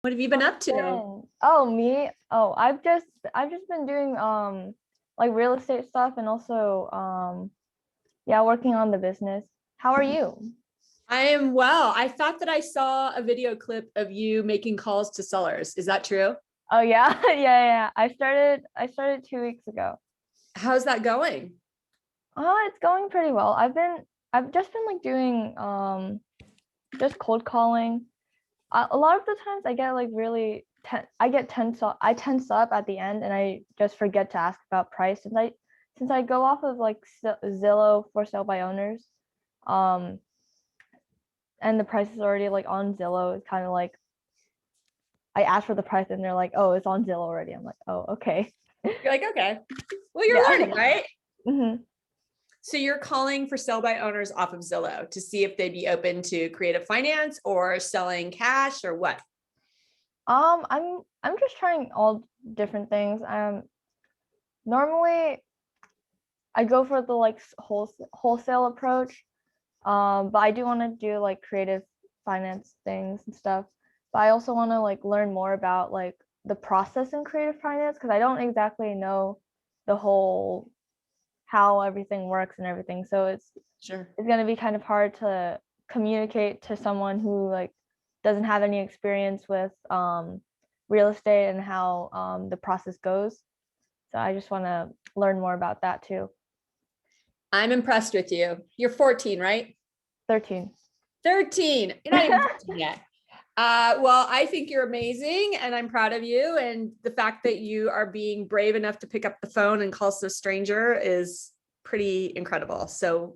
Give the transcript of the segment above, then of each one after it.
What have you been up to? Oh, me? Oh, I've just been doing like real estate stuff and also yeah, working on the business. How are you? I am well. I thought that I saw a video clip of you making calls to sellers. Is that true? Oh yeah, yeah. I started 2 weeks ago. How's that going? Oh, it's going pretty well. I've just been like doing just cold calling. A lot of the times I get like really I get tense up at the end and I just forget to ask about price since I go off of like Zillow for sale by owners. Um and the price is already like on Zillow. It's kind of like I ask for the price and they're like, "Oh, it's on Zillow already." I'm like, "Oh, okay." You're like, okay. Well, you're Yeah. learning, right? hmm So you're calling for sell by owners off of Zillow to see if they'd be open to creative finance or selling cash or what? I'm just trying all different things. Normally I go for the like wholesale approach. But I do want to do like creative finance things and stuff. But I also want to like learn more about like the process in creative finance because I don't exactly know the whole how everything works and everything. So Sure. it's gonna be kind of hard to communicate to someone who like doesn't have any experience with real estate and how the process goes. So I just want to learn more about that too. I'm impressed with you. You're 14, right? 13. 13. You're not even 13 yet. Well, I think you're amazing and I'm proud of you. And the fact that you are being brave enough to pick up the phone and call some stranger is pretty incredible. So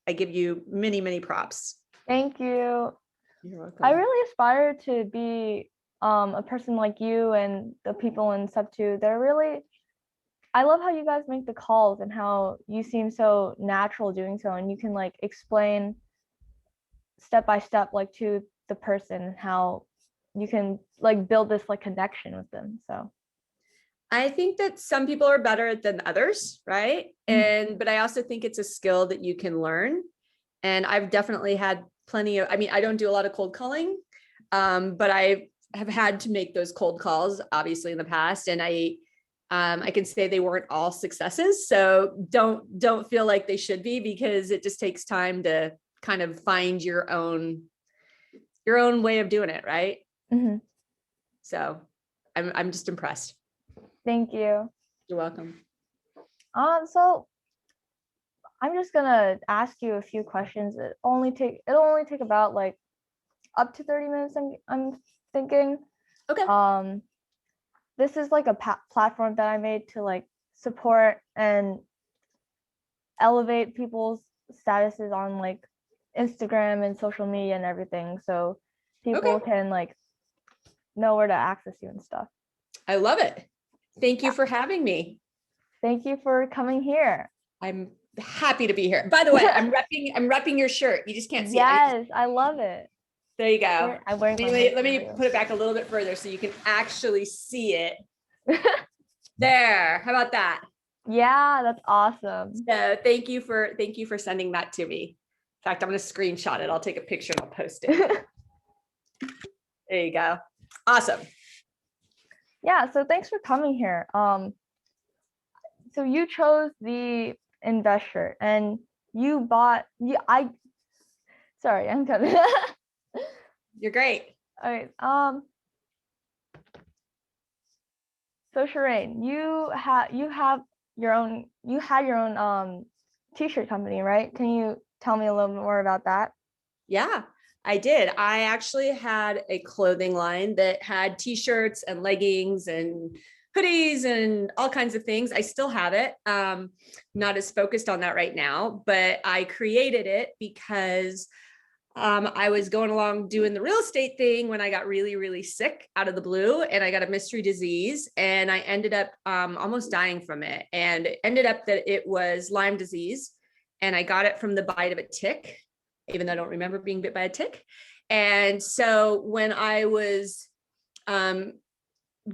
I give you many, many props. Thank you. You're I welcome. really aspire to be a person like you and the people in sub two. I love how you guys make the calls and how you seem so natural doing so and you can like explain step by step like to the person and how you can like build this like connection with them. So I think that some people are better than others, right? Mhm. But I also think it's a skill that you can learn. And I've definitely had plenty of, I mean, I don't do a lot of cold calling, but I have had to make those cold calls, obviously, in the past. And I can say they weren't all successes. So don't feel like they should be because it just takes time to kind of find your own way of doing it, right? Mhm. So I'm just impressed. Thank you. You're welcome. So I'm just gonna ask you a few questions. It'll only take about like up to 30 minutes. I'm thinking. Okay. Um, this is like a platform that I made to like support and elevate people's statuses on like Instagram and social media and everything. So Okay. people can like know where to access you and stuff. I love it. Thank you Yeah. for having me. Thank you for coming here. I'm happy to be here. By the way, I'm repping your shirt. You just can't see it. Yes, I love it. There you go. I'm wearing my Let husband me too. put it back a little bit further so you can actually see it. There. How about that? Yeah, that's awesome. So thank you for sending that to me. In fact, I'm going to screenshot it. I'll take a picture and I'll post it. There you go. Awesome. Yeah, so thanks for coming here. So you chose the investor and you bought you I sorry, I'm coming. You're great. All right. So Shireen, you had your own t-shirt company, right? Can you tell me a little bit more about that? Yeah, I did. I actually had a clothing line that had t-shirts and leggings and hoodies and all kinds of things. I still have it. Not as focused on that right now, but I created it because I was going along doing the real estate thing when I got really, really sick out of the blue and I got a mystery disease and I ended up almost dying from it. And it ended up that it was Lyme disease and I got it from the bite of a tick, even though I don't remember being bit by a tick. And so when I was um,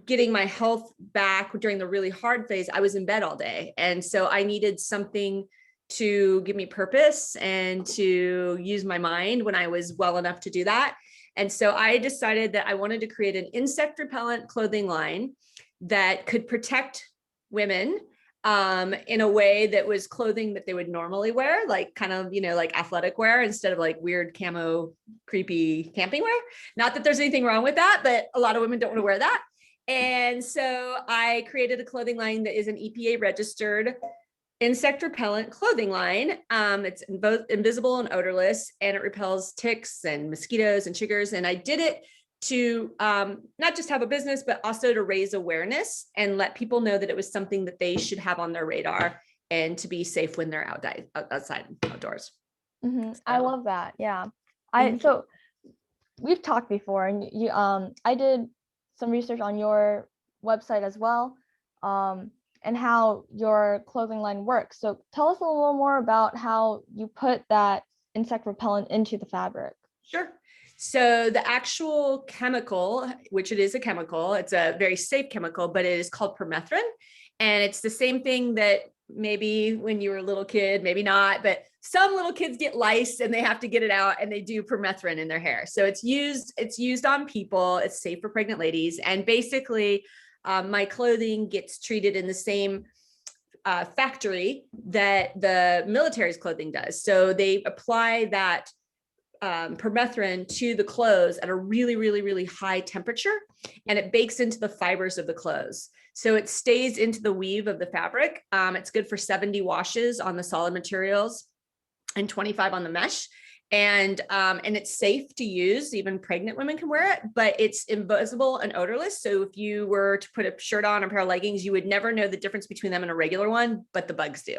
getting my health back during the really hard phase, I was in bed all day. And so I needed something to give me purpose and to use my mind when I was well enough to do that. And so I decided that I wanted to create an insect repellent clothing line that could protect women in a way that was clothing that they would normally wear, like kind of, like athletic wear instead of like weird camo, creepy camping wear. Not that there's anything wrong with that, but a lot of women don't want to wear that. And so I created a clothing line that is an EPA registered insect repellent clothing line. It's both invisible and odorless, and it repels ticks and mosquitoes and chiggers. And I did it to not just have a business, but also to raise awareness and let people know that it was something that they should have on their radar and to be safe when they're outside outdoors. Mm-hmm. So, I love that. Yeah. Thank So we've talked before, and I did some research on your website as well, and how your clothing line works. So tell us a little more about how you put that insect repellent into the fabric. Sure. So the actual chemical, which it is a chemical, it's a very safe chemical, but it is called permethrin. And it's the same thing that maybe when you were a little kid, maybe not, but some little kids get lice and they have to get it out, and they do permethrin in their hair. So it's used on people. It's safe for pregnant ladies. And basically my clothing gets treated in the same factory that the military's clothing does. So they apply that permethrin to the clothes at a really, really, really high temperature, and it bakes into the fibers of the clothes. So it stays into the weave of the fabric. It's good for 70 washes on the solid materials and 25 on the mesh. And it's safe to use. Even pregnant women can wear it, but it's invisible and odorless. So if you were to put a shirt on, a pair of leggings, you would never know the difference between them and a regular one, but the bugs do,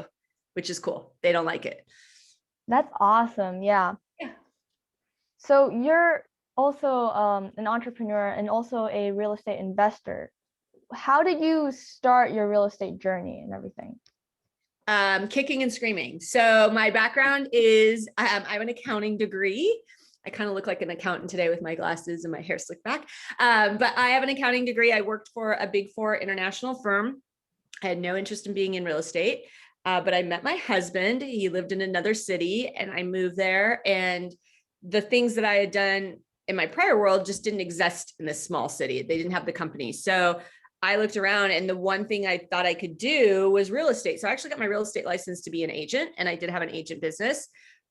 which is cool. They don't like it. That's awesome. Yeah. Yeah. So you're also an entrepreneur and also a real estate investor. How did you start your real estate journey and everything? Kicking and screaming. So my background is I have an accounting degree. I kind of look like an accountant today with my glasses and my hair slicked back. But I have an accounting degree. I worked for a Big Four international firm. I had no interest in being in real estate, but I met my husband. He lived in another city, and I moved there. And the things that I had done in my prior world just didn't exist in this small city. They didn't have the company. So I looked around, and the one thing I thought I could do was real estate. So I actually got my real estate license to be an agent, and I did have an agent business.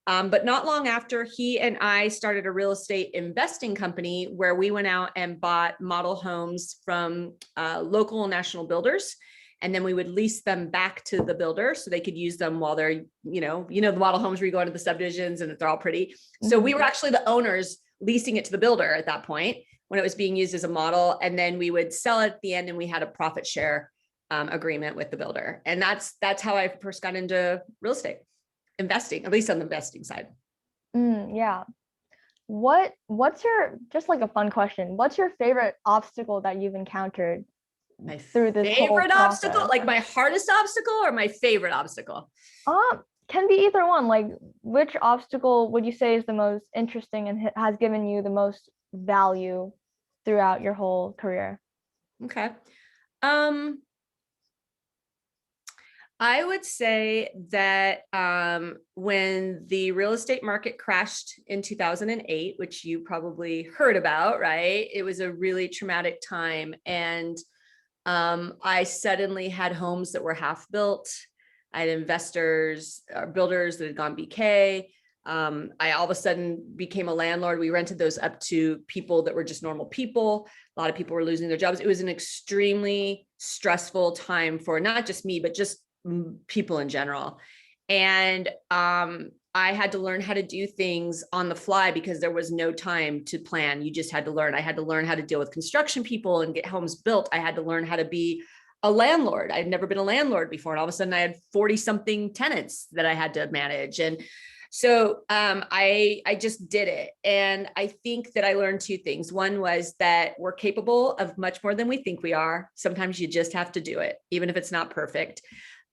But not long after, he and I started a real estate investing company where we went out and bought model homes from local and national builders. And then we would lease them back to the builder so they could use them while they're, the model homes where you go into the subdivisions and they're all pretty. So we were actually the owners leasing it to the builder at that point when it was being used as a model. And then we would sell it at the end, and we had a profit share agreement with the builder. And that's how I first got into real estate investing, at least on the investing side. Yeah. What's your, just like a fun question, what's your favorite obstacle that you've encountered My through this favorite whole obstacle, process? like my hardest obstacle or my favorite obstacle? Can be either one. Like, which obstacle would you say is the most interesting and has given you the most value throughout your whole career? Okay. I would say that when the real estate market crashed in 2008, which you probably heard about, right? It was a really traumatic time. And I suddenly had homes that were half built. I had investors or builders that had gone BK. I all of a sudden became a landlord. We rented those up to people that were just normal people. A lot of people were losing their jobs. It was an extremely stressful time for not just me, but just people in general. And I had to learn how to do things on the fly because there was no time to plan. You just had to learn. I had to learn how to deal with construction people and get homes built. I had to learn how to be a landlord. I'd never been a landlord before. And all of a sudden I had 40 something tenants that I had to manage. And so I just did it. And I think that I learned two things. One was that we're capable of much more than we think we are. Sometimes you just have to do it, even if it's not perfect.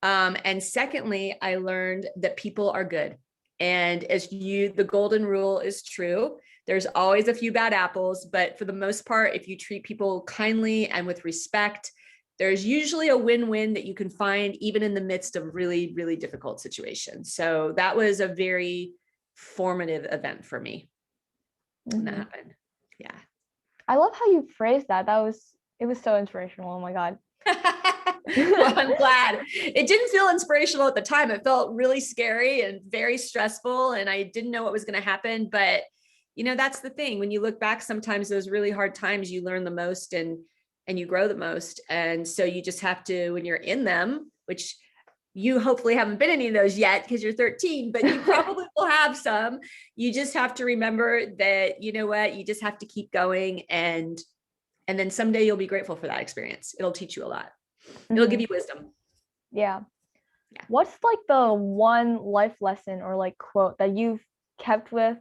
And secondly, I learned that people are good. And the golden rule is true. There's always a few bad apples, but for the most part, if you treat people kindly and with respect, there's usually a win-win that you can find even in the midst of really, really difficult situations. So that was a very formative event for me when that happened. Yeah. I love how you phrased that. It was so inspirational. Oh my God. Well, I'm glad. It didn't feel inspirational at the time. It felt really scary and very stressful, and I didn't know what was going to happen. But that's the thing. When you look back, sometimes those really hard times, you learn the most and you grow the most. And so you just have to, when you're in them, which you hopefully haven't been any of those yet because you're 13, but you probably will have some. You just have to remember that, you know what, you just have to keep going, and then someday you'll be grateful for that experience. It'll teach you a lot. It'll give you wisdom. Yeah. What's like the one life lesson or like quote that you've kept with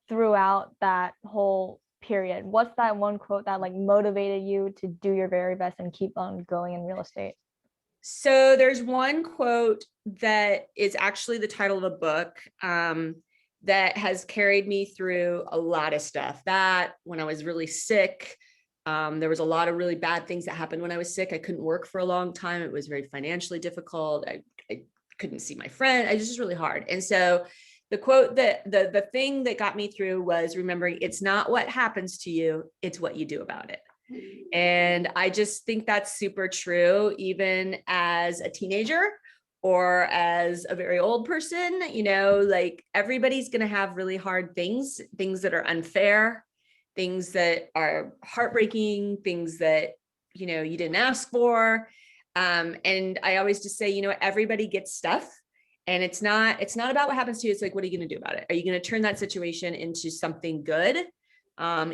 throughout that whole period? What's that one quote that like motivated you to do your very best and keep on going in real estate? So there's one quote that is actually the title of a book that has carried me through a lot of stuff. That when I was really sick, there was a lot of really bad things that happened when I was sick. I couldn't work for a long time. It was very financially difficult. I couldn't see my friend. It was just really hard. And so the quote that the thing that got me through was remembering it's not what happens to you, it's what you do about it. And I just think that's super true, even as a teenager or as a very old person. Like everybody's going to have really hard things that are unfair, things that are heartbreaking, things that, you didn't ask for. And I always just say, everybody gets stuff. And it's not about what happens to you. It's like, what are you going to do about it? Are you going to turn that situation into something good?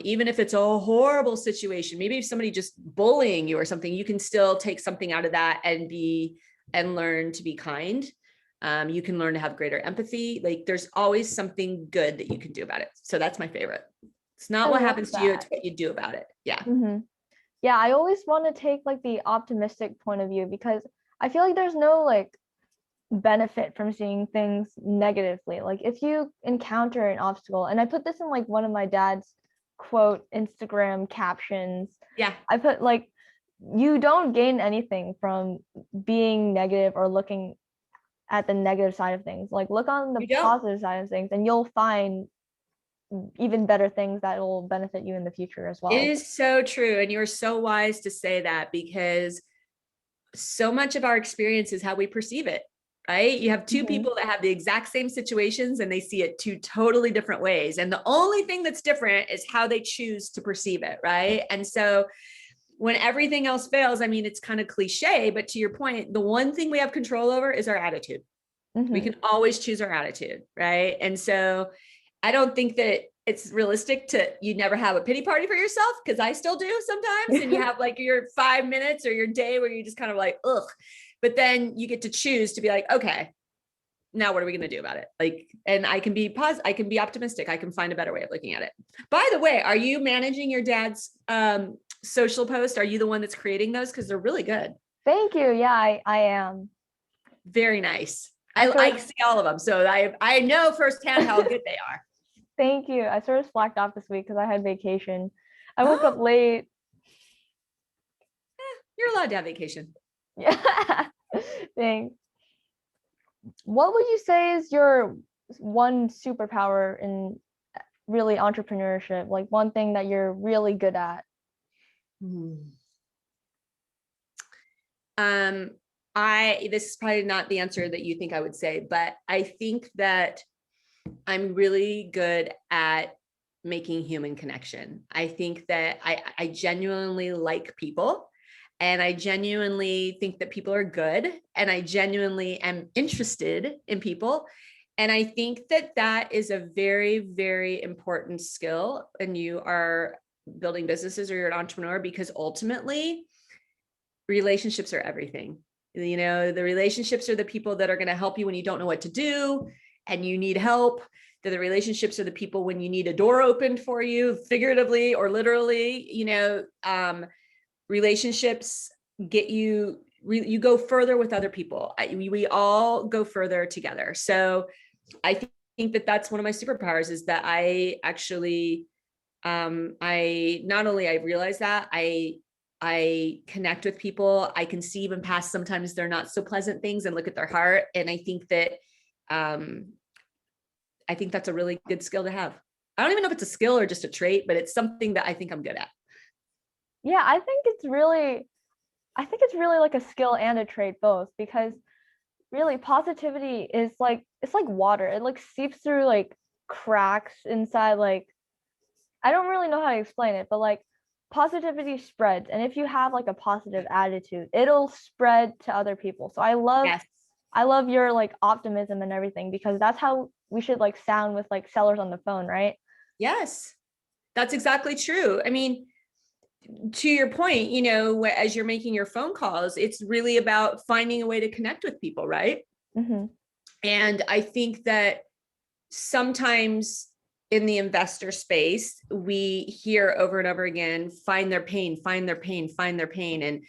Even if it's a horrible situation, maybe if somebody just bullying you or something, you can still take something out of that and learn to be kind. You can learn to have greater empathy. Like there's always something good that you can do about it. So that's my favorite. It's not what happens to you, it's what you do about it. Yeah. Yeah, I always want to take like the optimistic point of view because I feel like there's no like benefit from seeing things negatively. Like if you encounter an obstacle, and I put this in like one of my dad's quote Instagram captions. Yeah. I put like, you don't gain anything from being negative or looking at the negative side of things. Like look on the positive side of things and you'll find even better things that will benefit you in the future as well. It is so true. And you're so wise to say that because so much of our experience is how we perceive it, right? You have two people that have the exact same situations and they see it two totally different ways. And the only thing that's different is how they choose to perceive it, right? And so when everything else fails, I mean, it's kind of cliche, but to your point, the one thing we have control over is our attitude. We can always choose our attitude, right? And so I don't think that it's realistic you never have a pity party for yourself, because I still do sometimes. And you have like your 5 minutes or your day where you just kind of like, ugh. But then you get to choose to be like, okay, now what are we going to do about it? Like, and I can be positive, I can be optimistic. I can find a better way of looking at it. By the way, are you managing your dad's social post? Are you the one that's creating those? Because they're really good. Thank you. Yeah, I am. Very nice. I see all of them. So I know firsthand how good they are. Thank you. I sort of slacked off this week because I had vacation. I woke up late. You're allowed to have vacation. Yeah. Thanks. What would you say is your one superpower in really entrepreneurship? Like one thing that you're really good at? This is probably not the answer that you think I would say, but I think that I'm really good at making human connection. I think that I genuinely like people, and I genuinely think that people are good, and I genuinely am interested in people. And I think that that is a very, very important skill when you are building businesses or you're an entrepreneur, because ultimately relationships are everything. The relationships are the people that are going to help you when you don't know what to do and you need help. The relationships are the people when you need a door opened for you, figuratively or literally. Relationships get you go further with other people. We all go further together. So I think that that's one of my superpowers, is that I actually I not only I realize that I connect with people. I can see even past sometimes they're not so pleasant things and look at their heart. And I think that I think that's a really good skill to have. I don't even know if it's a skill or just a trait, but it's something that I think I'm good at. Yeah, I think it's really like a skill and a trait both, because really positivity is like, it's like water. It like seeps through like cracks inside, like I don't really know how to explain it, but like positivity spreads. And if you have like a positive attitude, it'll spread to other people. So Yes. I love your like optimism and everything, because that's how we should like sound with like sellers on the phone, right? Yes. That's exactly true. I mean, to your point, you know, as you're making your phone calls, it's really about finding a way to connect with people, right? Mm-hmm. And I think that sometimes in the investor space, we hear over and over again, find their pain, find their pain, find their pain. And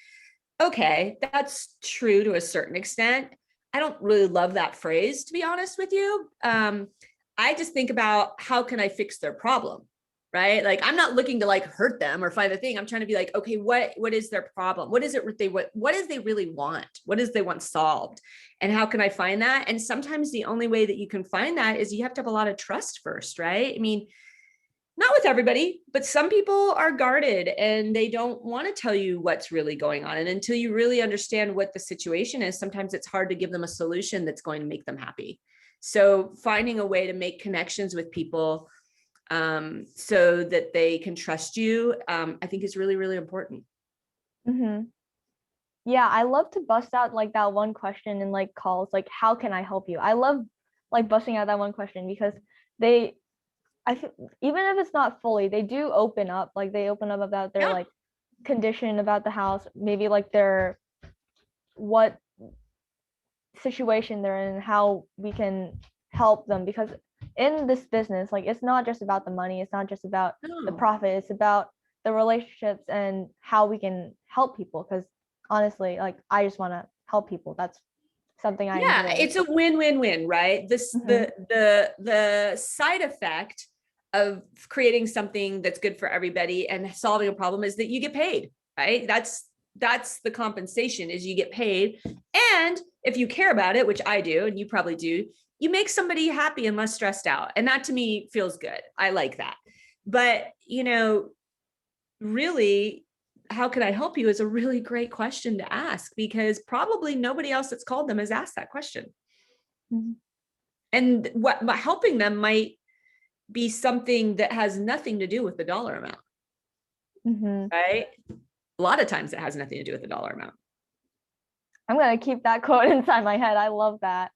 okay, that's true to a certain extent. I don't really love that phrase, to be honest with you. I just think about how can I fix their problem, right? Like I'm not looking to like hurt them or find the thing. I'm trying to be like, okay, what is their problem? What is it what is they really want? What is they want solved? And how can I find that? And sometimes the only way that you can find that is you have to have a lot of trust first, right? I mean, not with everybody, but some people are guarded and they don't want to tell you what's really going on. And until you really understand what the situation is, sometimes it's hard to give them a solution that's going to make them happy. So finding a way to make connections with people so that they can trust you, I think is really, really important. Mm-hmm. Yeah, I love to bust out like that one question in like calls, like how can I help you? I love like busting out that one question, because they I feel, even if it's not fully, they do open up. Like they open up about their Yeah. like condition about the house, maybe like their what situation they're in, how we can help them. Because in this business, like it's not just about the money, it's not just about the No. profit, it's about the relationships and how we can help people. Because honestly, like I just want to help people. That's something I Yeah, enjoy. it's a win-win-win, right? This Mhm. the side effect of creating something that's good for everybody and solving a problem is that you get paid, right? That's the compensation, is you get paid. And if you care about it, which I do, and you probably do, you make somebody happy and less stressed out. And that to me feels good. I like that. But, you know, really, how can I help you is a really great question to ask, because probably nobody else that's called them has asked that question. Mhm. And what helping them might be something that has nothing to do with the dollar amount, Mhm. right? A lot of times it has nothing to do with the dollar amount. I'm gonna keep that quote inside my head. I love that.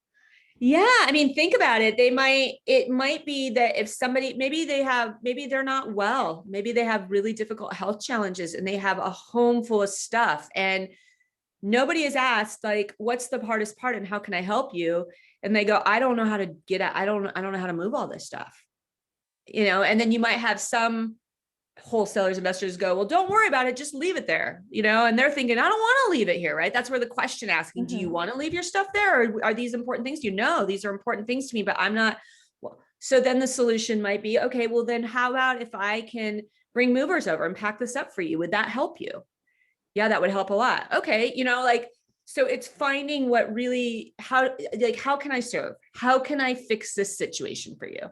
Yeah, I mean, think about it. It might be that if somebody, maybe they're not well, maybe they have really difficult health challenges and they have a home full of stuff, and nobody has asked, like, what's the hardest part and how can I help you? And they go, I don't know how to get it. I don't know how to move all this stuff, you know. And then you might have some wholesalers, investors go, well, don't worry about it, just leave it there, you know. And they're thinking, I don't want to leave it here, right? That's where the question asking, do you Mhm. want to leave your stuff there, or are these important things to you? No, these are important things to me, but I'm not. Well, so then the solution might be, okay, well then how about if I can bring movers over and pack this up for you? Would that help you? Yeah, that would help a lot. Okay, you know, like, so it's finding what really, how can I serve? How can I fix this situation for you?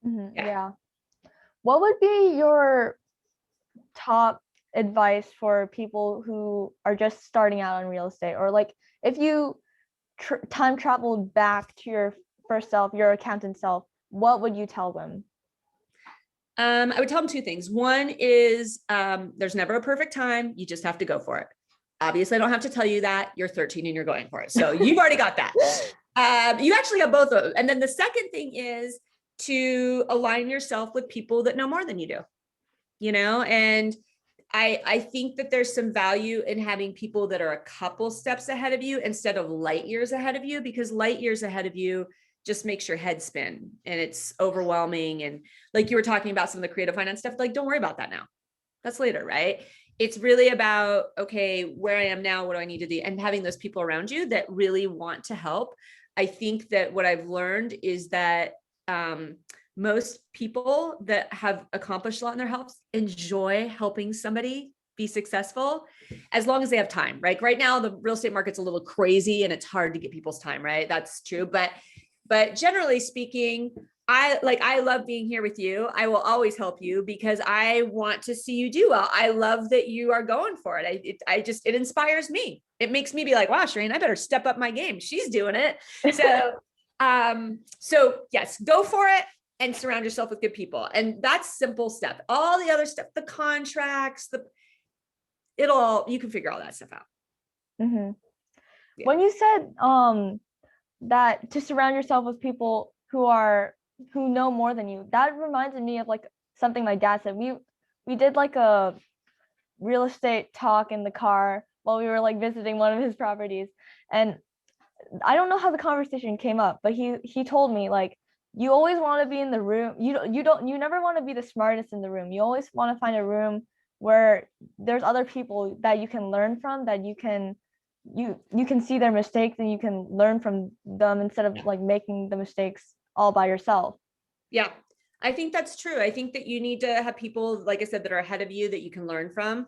Mhm. Yeah. Yeah. What would be your top advice for people who are just starting out in real estate? Or like if you time traveled back to your first self, your accountant self, what would you tell them? I would tell them two things. One is there's never a perfect time. You just have to go for it. Obviously, I don't have to tell you that. You're 13 and you're going for it. So you've already got that. You actually have both of them. And then the second thing is to align yourself with people that know more than you do, you know. And I think that there's some value in having people that are a couple steps ahead of you instead of light years ahead of you, because light years ahead of you just makes your head spin and it's overwhelming. And like you were talking about some of the creative finance stuff, like don't worry about that now. That's later, right? It's really about, okay, where I am now, what do I need to do? And having those people around you that really want to help. I think that what I've learned is that most people that have accomplished a lot in their health enjoy helping somebody be successful as long as they have time, right? Right now, the real estate market's a little crazy and it's hard to get people's time, right? That's true. But But generally speaking, I love being here with you. I will always help you because I want to see you do well. I love that you are going for it. It inspires me. It makes me be like, wow, Shireen, I better step up my game. She's doing it. So yes, go for it and surround yourself with good people. And that's simple stuff. All the other stuff, the contracts, you can figure all that stuff out. Mhm. Yeah. When you said that to surround yourself with people who know more than you, that reminded me of like something my dad said. We did like a real estate talk in the car while we were like visiting one of his properties, and I don't know how the conversation came up, but he told me like, you always want to be in the room. You never want to be the smartest in the room. You always want to find a room where there's other people that you can learn from, that you can see their mistakes and you can learn from them instead of like making the mistakes all by yourself. Yeah, I think that's true. I think that you need to have people, like I said, that are ahead of you that you can learn from,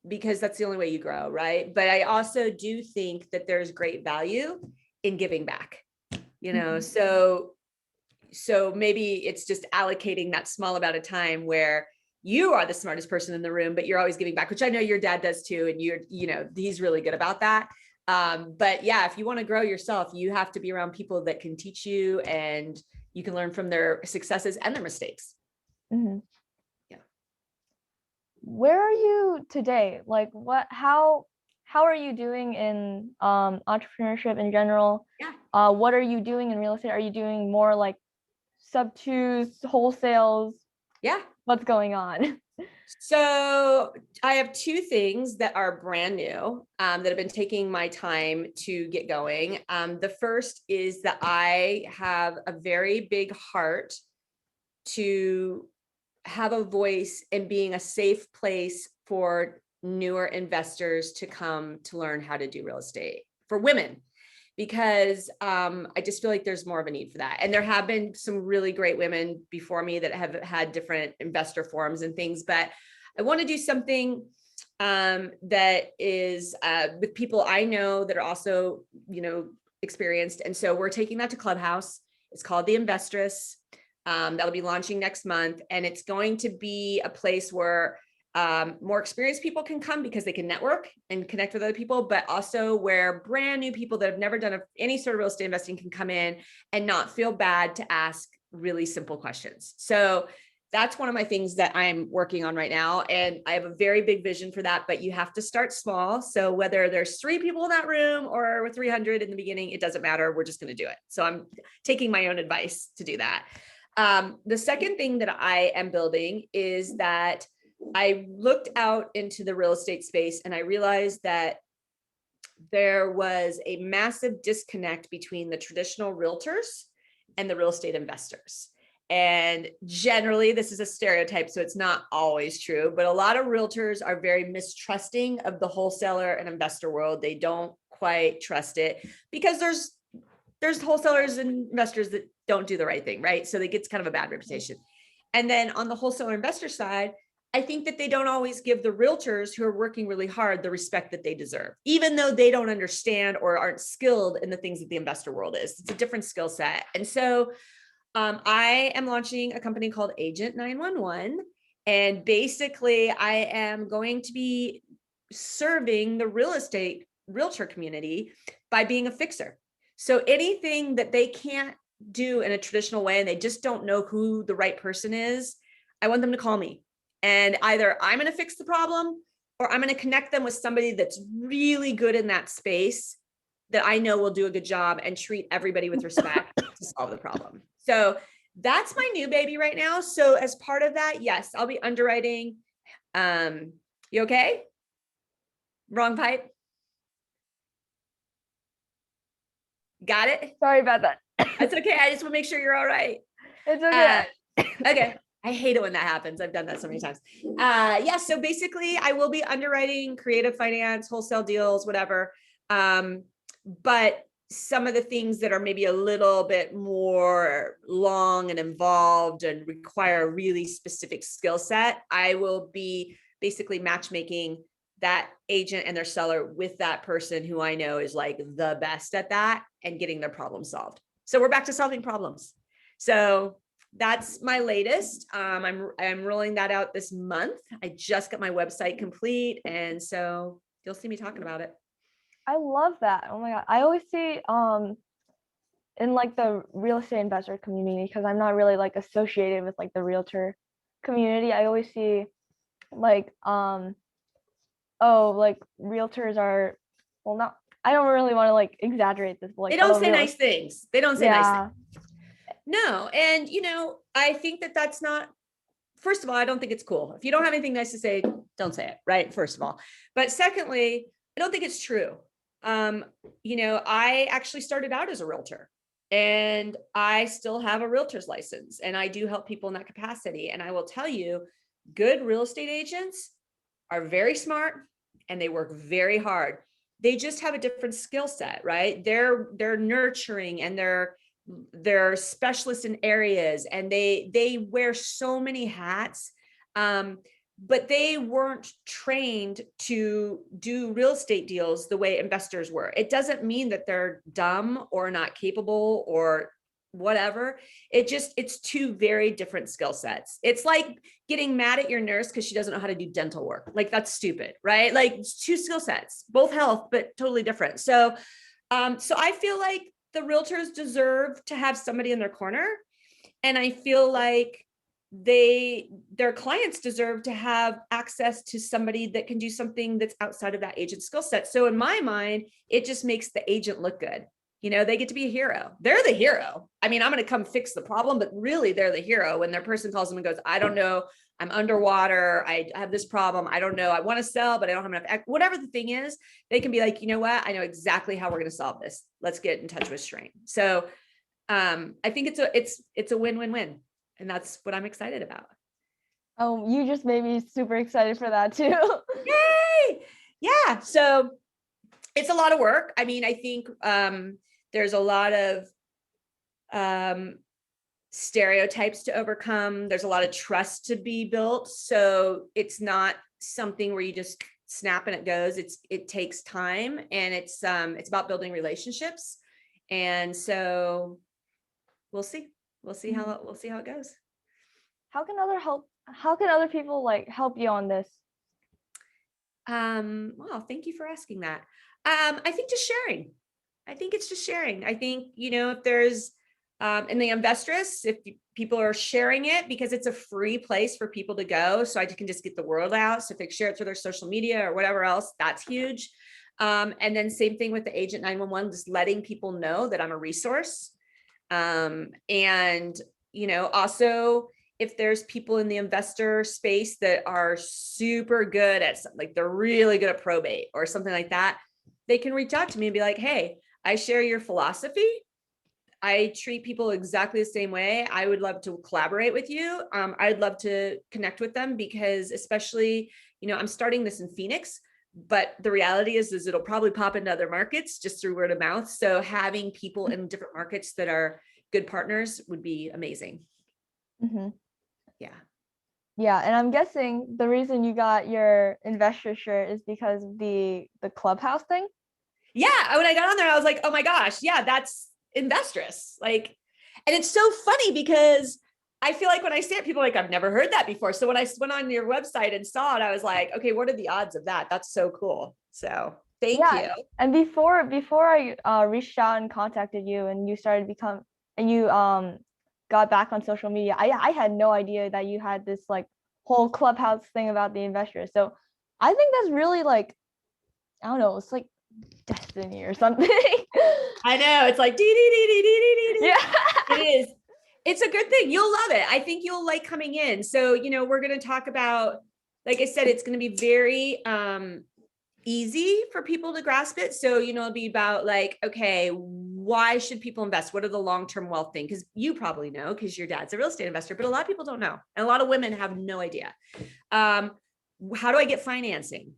because that's the only way you grow, right? But I also do think that there's great value in giving back, so maybe it's just allocating that small amount of time where you are the smartest person in the room, but you're always giving back, which I know your dad does too. And he's really good about that. But yeah, if you want to grow yourself, you have to be around people that can teach you and you can learn from their successes and their mistakes. Mm-hmm. Yeah. Where are you today? Like how are you doing in entrepreneurship in general? Yeah. What are you doing in real estate? Are you doing more like sub twos, wholesales? Yeah. What's going on? So I have two things that are brand new, that have been taking my time to get going. The first is that I have a very big heart to have a voice in being a safe place for newer investors to come to learn how to do real estate for women, because I just feel like there's more of a need for that. And there have been some really great women before me that have had different investor forums and things, but I want to do something that is with people I know that are also, experienced. And so we're taking that to Clubhouse. It's called The Investress. That'll be launching next month. And it's going to be a place where more experienced people can come because they can network and connect with other people, but also where brand new people that have never done any sort of real estate investing can come in and not feel bad to ask really simple questions. So that's one of my things that I'm working on right now. And I have a very big vision for that, but you have to start small. So whether there's 3 people in that room or 300 in the beginning, it doesn't matter. We're just going to do it. So I'm taking my own advice to do that. The second thing that I am building is that I looked out into the real estate space and I realized that there was a massive disconnect between the traditional realtors and the real estate investors. And generally, this is a stereotype, so it's not always true, but a lot of realtors are very mistrusting of the wholesaler and investor world. They don't quite trust it because there's wholesalers and investors that don't do the right thing, right? So it gets kind of a bad reputation. And then on the wholesaler investor side, I think that they don't always give the realtors who are working really hard the respect that they deserve, even though they don't understand or aren't skilled in the things that the investor world is. It's a different skill set. And so I am launching a company called Agent 911. And basically, I am going to be serving the real estate realtor community by being a fixer. So anything that they can't do in a traditional way and they just don't know who the right person is, I want them to call me. And either I'm going to fix the problem or I'm going to connect them with somebody that's really good in that space that I know will do a good job and treat everybody with respect to solve the problem. So that's my new baby right now. So as part of that, yes, I'll be underwriting. You okay? Wrong pipe. Got it? Sorry about that. That's okay. I just want to make sure you're all right. It's okay. Okay. I hate it when that happens. I've done that so many times. Yeah. So basically I will be underwriting creative finance, wholesale deals, whatever. But some of the things that are maybe a little bit more long and involved and require a really specific skill set, I will be basically matchmaking that agent and their seller with that person who I know is like the best at that and getting their problem solved. So we're back to solving problems. So that's my latest. I'm rolling that out this month. I just got my website complete, and so you'll see me talking about it. I love that. Oh my God. I always see in like the real estate investor community, because I'm not really like associated with like the realtor community. I always see like oh, like realtors are, well, not, I don't really want to like exaggerate this, but like, They don't oh, say nice things. They don't say nice things. yeah. No. And, I think that that's not, first of all, I don't think it's cool. If you don't have anything nice to say, don't say it, right? First of all. But secondly, I don't think it's true. I actually started out as a realtor, and I still have a realtor's license, and I do help people in that capacity. And I will tell you, good real estate agents are very smart and they work very hard. They just have a different skill set, right? They're nurturing, and they're specialists in areas, and they wear so many hats. But they weren't trained to do real estate deals the way investors were. It doesn't mean that they're dumb or not capable or whatever. It's two very different skill sets. It's like getting mad at your nurse because she doesn't know how to do dental work. Like, that's stupid, right? Like, it's two skill sets, both health, but totally different. So I feel like the realtors deserve to have somebody in their corner. And I feel like their clients deserve to have access to somebody that can do something that's outside of that agent's skill set. So in my mind, it just makes the agent look good. They get to be a hero. They're the hero. I mean, I'm going to come fix the problem, but really they're the hero when their person calls them and goes, I don't know, I'm underwater, I have this problem, I don't know, I want to sell, but I don't have enough, whatever the thing is. They can be like, you know what, I know exactly how we're going to solve this. Let's get in touch with Strain. So I think it's a win-win-win. And that's what I'm excited about. Oh, you just made me super excited for that too. Yay! Yeah. So it's a lot of work. I mean, I think there's a lot of stereotypes to overcome. There's a lot of trust to be built. So it's not something where you just snap and it goes. It takes time, and it's about building relationships. And so we'll see. We'll see how it goes. How can other people like help you on this? Well, thank you for asking that. I think just sharing. I think it's just sharing. I think, if there's in the Investress, if people are sharing it, because it's a free place for people to go, so I can just get the word out. So if they share it through their social media or whatever else, that's huge. And then same thing with the Agent 911, just letting people know that I'm a resource. And, also, if there's people in the investor space that are super good at something, like they're really good at probate or something like that, they can reach out to me and be like, hey, I share your philosophy. I treat people exactly the same way. I would love to collaborate with you. I'd love to connect with them, because especially, I'm starting this in Phoenix, but the reality is it'll probably pop into other markets just through word of mouth. So having people in different markets that are good partners would be amazing. Mm-hmm. Yeah. Yeah, and I'm guessing the reason you got your investor shirt is because of the clubhouse thing. Yeah. When I got on there, I was like, oh my gosh, yeah, that's Investress. Like, and it's so funny because I feel like when I say it, people are like, I've never heard that before. So when I went on your website and saw it, I was like, okay, what are the odds of that? That's so cool. So thank you. And before I reached out and contacted you, and you got back on social media, I had no idea that you had this like whole clubhouse thing about the investors. So I think that's really like, I don't know, it's like destiny or something. I know, it's like Yeah. It is. It's a good thing. You'll love it. I think you'll like coming in. So, we're going to talk about, like I said, it's going to be very easy for people to grasp it. So, it'll be about like, okay, why should people invest? What are the long-term wealth thing? Because you probably know, because your dad's a real estate investor, but a lot of people don't know. And a lot of women have no idea. How do I get financing?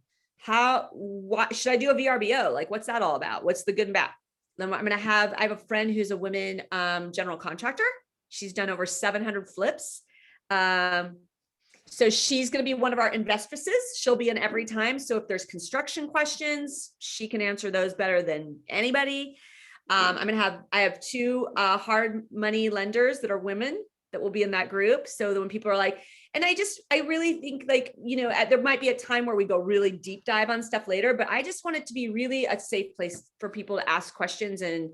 What should I do a VRBO? Like, what's that all about? What's the good and bad? Then I have a friend who's a women general contractor. She's done over 700 flips. So she's going to be one of our investresses. She'll be in every time. So if there's construction questions, she can answer those better than anybody. I have two hard money lenders that are women that will be in that group. So that when people are like, and I really think like, there might be a time where we go really deep dive on stuff later, but I just want it to be really a safe place for people to ask questions. And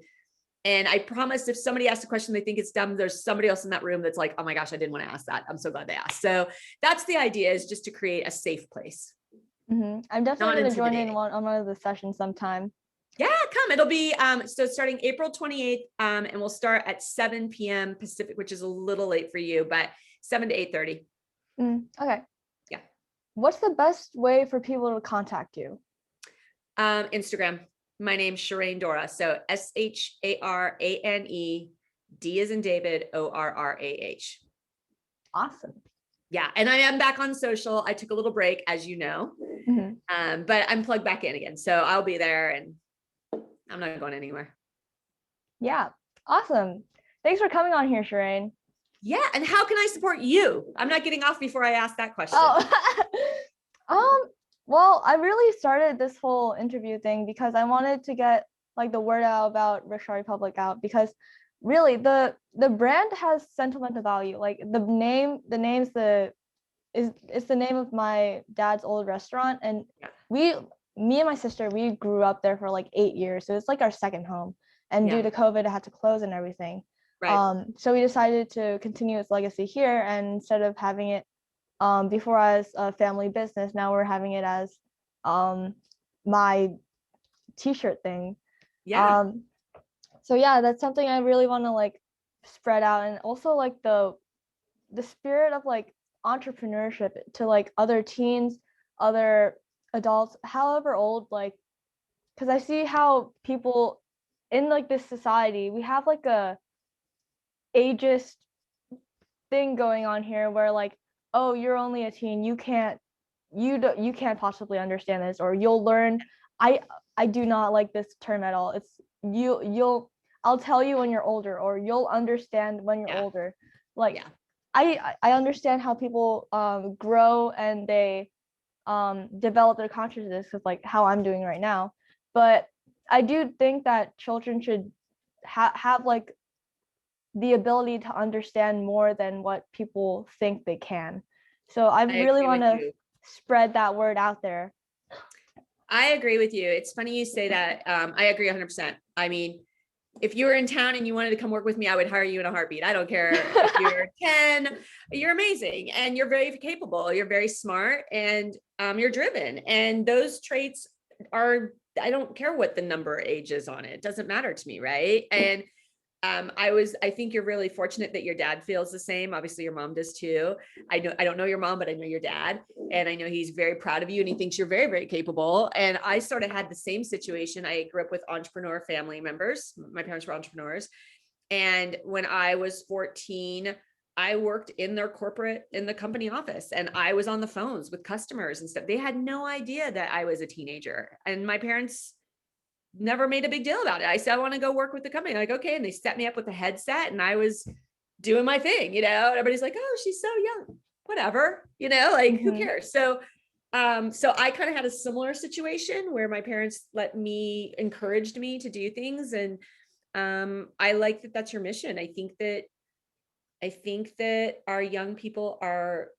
I promise if somebody asks a question, they think it's dumb, there's somebody else in that room that's like, oh my gosh, I didn't want to ask that. I'm so glad they asked. So that's the idea, is just to create a safe place. I'm definitely going to join in on one of the sessions sometime. Yeah, come. It'll be so starting April 28th, and we'll start at 7 p.m. Pacific, which is a little late for you, but 7 to 8:30. Okay. Yeah. What's the best way for people to contact you? Instagram. My name's Shirane Dora. So SHARANE, D as in David, ORRAH. Awesome. Yeah, and I am back on social. I took a little break, as you know, but I'm plugged back in again. So I'll be there, and I'm not going anywhere. Yeah, awesome. Thanks for coming on here, Shirane. Yeah, and how can I support you? I'm not getting off before I ask that question. Well, I really started this whole interview thing because I wanted to get like the word out about Rickshaw Republic out, because really the brand has sentimental value. Like it's the name of my dad's old restaurant, and me and my sister, we grew up there for like 8 years, so it's like our second home. And due to COVID, it had to close and everything. Right. So we decided to continue its legacy here, and instead of having it before as a family business, now we're having it as my t-shirt thing. So yeah, that's something I really want to like spread out, and also like the spirit of like entrepreneurship to like other teens, other adults, however old, like, because I see how people in like this society, we have like a ageist thing going on here where like, oh, you're only a teen, you can't possibly understand this, or you'll learn. I do not like this term at all. It's I'll tell you when you're older, or you'll understand when you're older. Like, I understand how people grow and they develop their consciousness, because like how I'm doing right now, but I do think that children should have like the ability to understand more than what people think they can. So I really want to spread that word out there. I agree with you. It's funny you say that. I agree 100%. I mean, if you were in town and you wanted to come work with me, I would hire you in a heartbeat. I don't care if you're 10, you're amazing and you're very capable. You're very smart, and you're driven. And those traits are, I don't care what the number age is on it. It doesn't matter to me. Right. And I think you're really fortunate that your dad feels the same. Obviously your mom does too. I don't know your mom, but I know your dad, and I know he's very proud of you, and he thinks you're very, very capable. And I sort of had the same situation. I grew up with entrepreneur family members. My parents were entrepreneurs. And when I was 14, I worked in the company office, and I was on the phones with customers and stuff. They had no idea that I was a teenager, and my parents never made a big deal about it. I said, I want to go work with the company. Like, okay. And they set me up with a headset, and I was doing my thing, everybody's like, oh, she's so young, whatever, like, who cares? So I kind of had a similar situation where my parents encouraged me to do things. And I like that that's your mission. I think that our young people are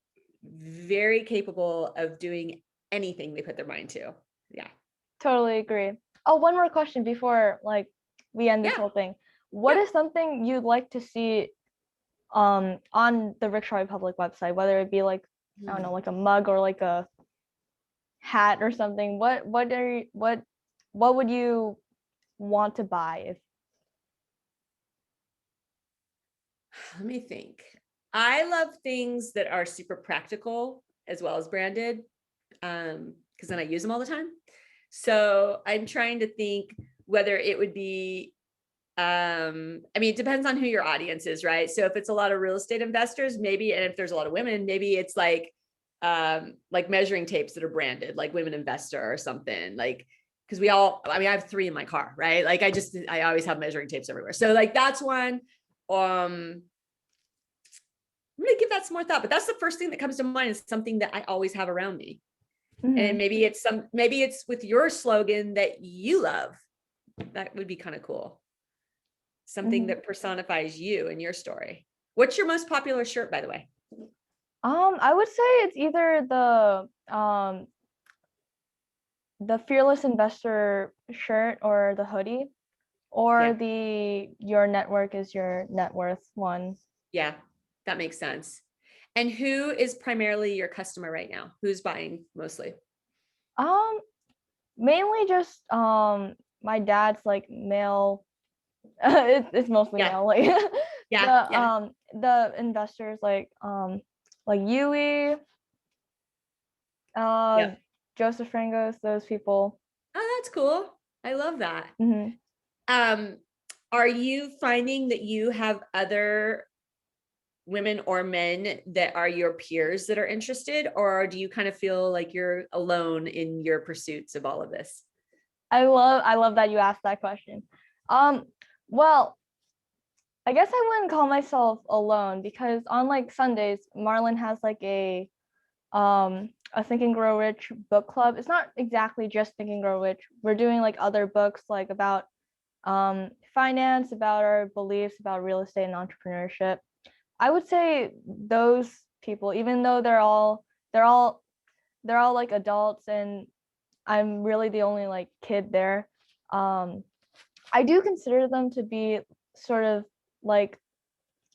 very capable of doing anything they put their mind to. Yeah. Totally agree. Oh, one more question before like we end this whole thing. What is something you'd like to see on the Rickshaw Republic website, whether it be like, I don't know, like a mug or like a hat or something? What would you want to buy if? Let me think. I love things that are super practical as well as branded, because then I use them all the time. So I'm trying to think whether it would be, I mean, it depends on who your audience is, right? So if it's a lot of real estate investors, maybe, and if there's a lot of women, maybe it's like measuring tapes that are branded, like Women Investor or something, like, because I have 3 in my car, right? Like I always have measuring tapes everywhere. So like that's one. I'm going to give that some more thought, but that's the first thing that comes to mind, is something that I always have around me. And maybe it's with your slogan that you love. That would be kind of cool. something that personifies you and your story. What's your most popular shirt, by the way? I would say it's either the Fearless Investor shirt or the hoodie, or Yeah. the Your Network is Your Net Worth one. Yeah, that makes sense. And who is primarily your customer right now? Who's buying mostly? Um, Mainly just my dad's like male. It's mostly Yeah, male, like yeah, yeah, the investors like Yui, uh yeah. Joseph Frangos, those people. Oh, that's cool. I love that. Hmm. Um, are you finding that you have other women or men that are your peers that are interested, or do you kind of feel like you're alone in your pursuits of all of this? I love that you asked that question. Um, well, I guess I wouldn't call myself alone because on like Sundays, Marlon has like a Think and Grow Rich book club. It's not exactly just Think and Grow Rich. We're doing like other books like about finance, about our beliefs about real estate and entrepreneurship. I would say those people, even though they're all they're all like adults and I'm really the only like kid there. Um, I do consider them to be sort of like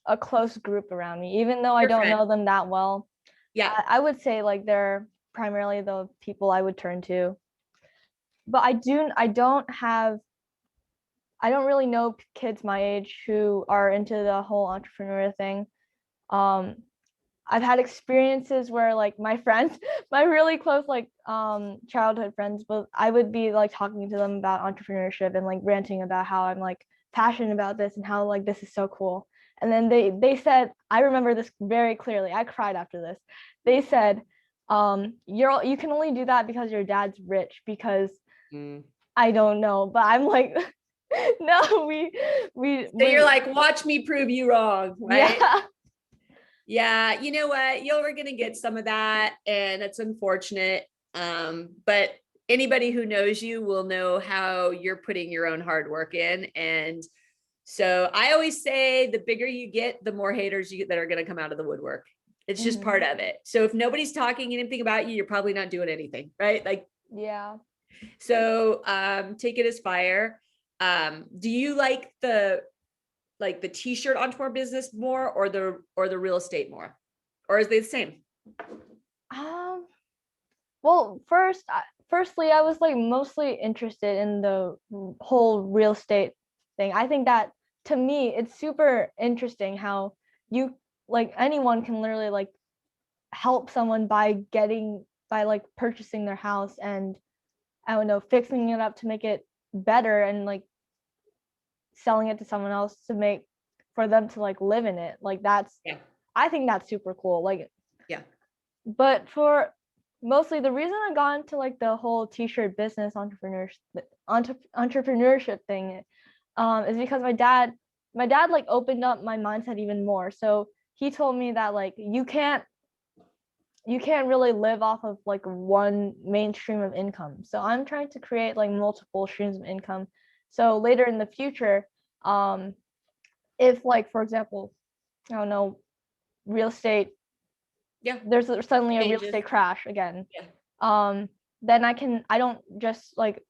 a close group around me, even though I Your don't friend. know them that well. Yeah. I would say like they're primarily the people I would turn to. But I don't really know kids my age who are into the whole entrepreneur thing. Um, I've had experiences where like my friends, my really close like childhood friends, but I would be like talking to them about entrepreneurship and like ranting about how I'm like passionate about this and how like this is so cool. And then they said, I remember this very clearly. I cried after this. They said, you can only do that because your dad's rich because Mm. I don't know, but I'm like no, So you're we like, watch me prove you wrong, right? yeah. Yeah, you know what? You're going to get some of that, and it's unfortunate. But anybody who knows you will know how you're putting your own hard work in. And so I always say the bigger you get, the more haters you get that are going to come out of the woodwork. It's just Mhm. part of it. So if nobody's talking anything about you, you're probably not doing anything, right? Like, Yeah. so take it as fire. Do you like the t-shirt entrepreneur business more, or the real estate more, or is they the same? Um, well, firstly, I was like mostly interested in the whole real estate thing. I think that to me, it's super interesting how you like anyone can literally like help someone by like purchasing their house and I don't know, fixing it up to make it better and like selling it to someone else to make for them to like live in it. Like that's Yeah, I think that's super cool. Like yeah. but for mostly the reason I got into like the whole t-shirt business entrepreneurship thing is because my dad like opened up my mindset even more. So he told me that like you can't really live off of like one main stream of income. So I'm trying to create like multiple streams of income. So later in the future, um, if like for example, I don't know, real estate, Yeah, there's suddenly a real changes. estate crash again, Yeah, um, then I don't just like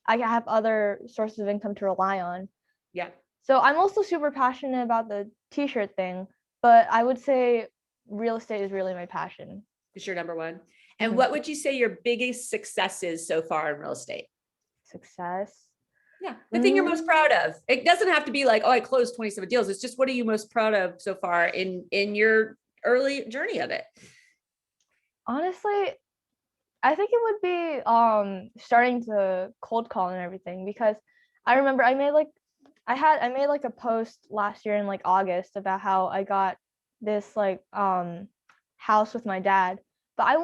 I have other sources of income to rely on. yeah. So I'm also super passionate about the t-shirt thing, but I would say real estate is really my passion. It's your number one. And Mhm. what would you say your biggest success is so far in real estate? Success. Yeah, the thing you're most Mm, proud of. It doesn't have to be like, oh, I closed 27 deals. It's just, what are you most proud of so far in your early journey of it? honestly, I think it would be starting to cold call and everything because I remember I made like a post last year in like August about how I got this like house with my dad. But I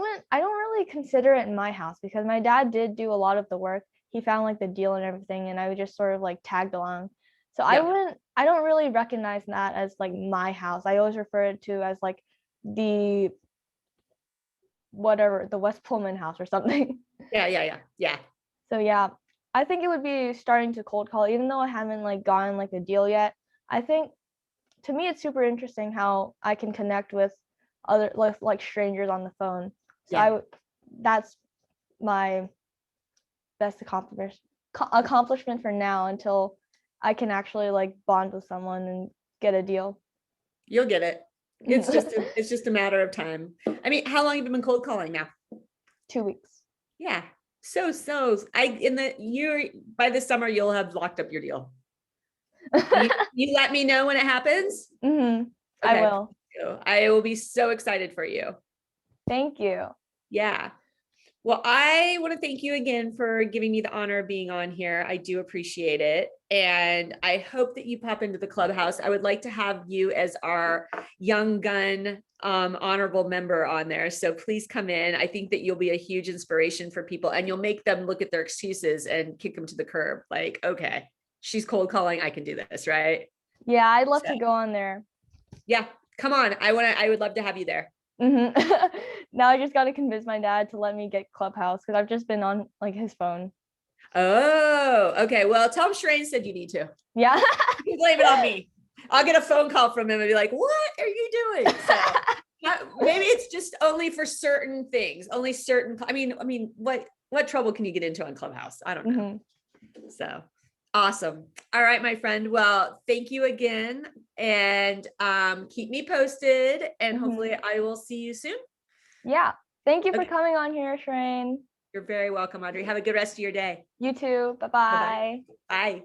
don't really consider it my house because my dad did do a lot of the work. He found like the deal and everything and I would just sort of like tagged along. So Yeah, I don't really recognize that as like my house. I always refer it to as like the whatever, the West Pullman house or something. yeah, yeah, yeah, yeah. So yeah, I think it would be starting to cold call, even though I haven't like gotten like a deal yet. I think to me it's super interesting how I can connect with other like strangers on the phone. So Yeah. that's my best accomplishment for now until I can actually like bond with someone and get a deal. You'll get it. It's just a matter of time. I mean, how long have you been cold calling now? 2 weeks. Yeah. So I in the year by this summer you'll have locked up your deal. You let me know when it happens. I Okay. will. I will be so excited for you. Thank you. Yeah. Well, I want to thank you again for giving me the honor of being on here. I do appreciate it. And I hope that you pop into the clubhouse. I would like to have you as our young gun honorable member on there. So please come in. I think that you'll be a huge inspiration for people and you'll make them look at their excuses and kick them to the curb. Like, okay, she's cold calling. I can do this, right? Yeah, I'd love So, to go on there. yeah, come on. I would love to have you there. Now I just got to convince my dad to let me get Clubhouse because I've just been on like his phone. Oh, okay. Well, tell him Shrine said you need to. Yeah. You can blame it on me. I'll get a phone call from him and be like, what are you doing? So maybe it's just only for certain things, only certain, I mean, what trouble can you get into on Clubhouse? I don't know. So awesome. All right, my friend. Well, thank you again and keep me posted and hopefully I will see you soon. Yeah. Thank you for Okay. coming on here, Shrine. You're very welcome, Audrey. Have a good rest of your day. You too. Bye-bye. Bye-bye. Bye.